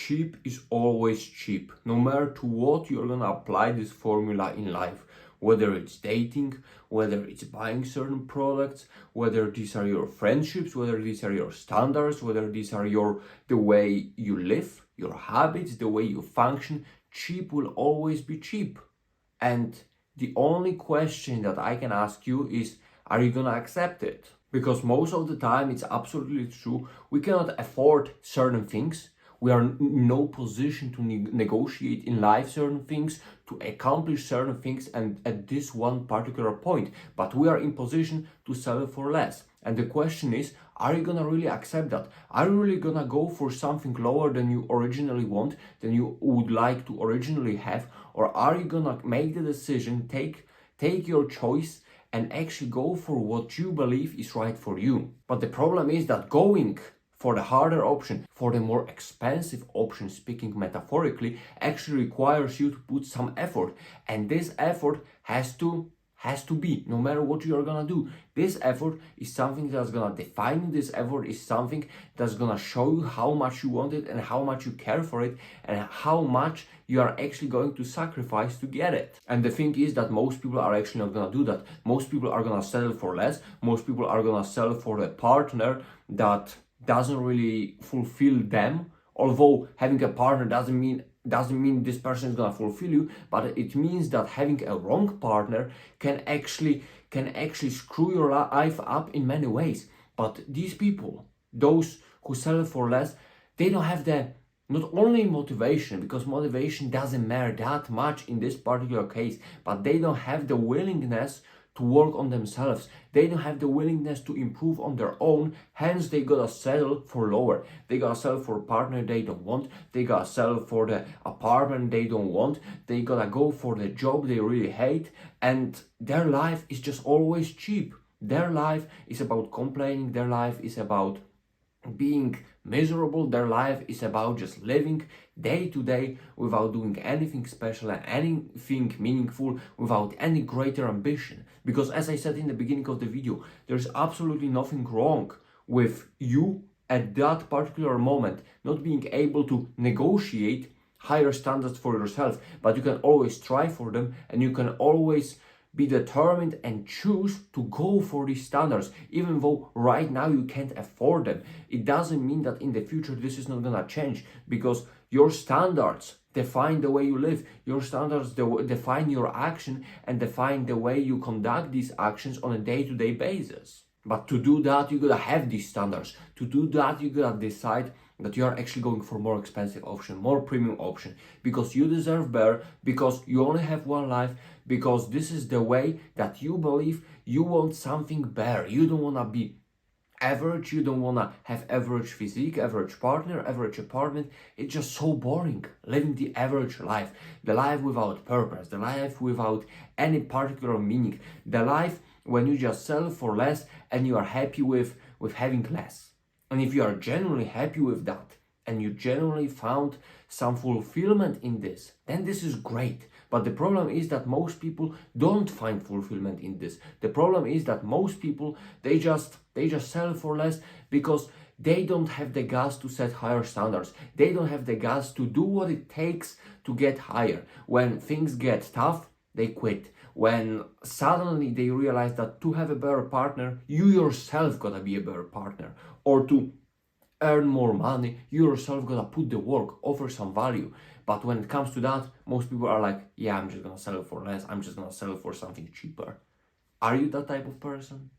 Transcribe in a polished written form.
cheap is always cheap, no matter to what you're gonna apply this formula in life. Whether it's dating, whether it's buying certain products, whether these are your friendships, whether these are your standards, whether these are the way you live, your habits, the way you function, cheap will always be cheap. And the only question that I can ask you is, are you gonna accept it? Because most of the time, it's absolutely true, we cannot afford certain things. We are in no position to negotiate in life certain things, to accomplish certain things, and at this one particular point. But we are in position to sell for less. And the question is, are you gonna really accept that? Are you really gonna go for something lower than you originally want, than you would like to originally have? Or are you gonna make the decision, take your choice, and actually go for what you believe is right for you? But the problem is that going for the harder option, for the more expensive option, speaking metaphorically, actually requires you to put some effort. And this effort has to be, no matter what you are gonna do. This effort is something that's gonna define you. This effort is something that's gonna show you how much you want it and how much you care for it and how much you are actually going to sacrifice to get it. And the thing is that most people are actually not gonna do that. Most people are gonna settle for less. Most people are gonna settle for a partner that doesn't really fulfill them. Although having a partner doesn't mean this person is gonna fulfill you, but it means that having a wrong partner can actually screw your life up in many ways. But these people, those who settle for less, they don't have the not only motivation, because motivation doesn't matter that much in this particular case, but they don't have the willingness to work on themselves. They don't have the willingness to improve on their own, hence they gotta settle for lower. They gotta settle for a partner they don't want, they gotta settle for the apartment they don't want, they gotta go for the job they really hate, and their life is just always cheap. Their life is about complaining, their life is about being miserable, their life is about just living day to day without doing anything special and anything meaningful, without any greater ambition. Because as I said in the beginning of the video, there's absolutely nothing wrong with you at that particular moment not being able to negotiate higher standards for yourself, but you can always try for them, and you can always be determined and choose to go for these standards, even though right now you can't afford them. It doesn't mean that in the future this is not gonna change, because your standards define the way you live. Your standards define your action and define the way you conduct these actions on a day-to-day basis. But to do that, you gotta have these standards. To do that, you gotta decide that you are actually going for more expensive option, more premium option, because you deserve better, because you only have one life, because this is the way that you believe you want something better. You don't want to be average, you don't want to have average physique, average partner, average apartment. It's just so boring living the average life, the life without purpose, the life without any particular meaning, the life when you just sell for less and you are happy with having less. And if you are genuinely happy with that, and you genuinely found some fulfillment in this, then this is great. But the problem is that most people don't find fulfillment in this. The problem is that most people, they just sell for less because they don't have the guts to set higher standards. They don't have the guts to do what it takes to get higher. When things get tough, they quit. When suddenly they realize that to have a better partner, you yourself gotta be a better partner. Or to earn more money, you yourself gotta put the work, offer some value. But when it comes to that, most people are like, yeah, I'm just gonna sell for less, I'm just gonna sell for something cheaper. Are you that type of person?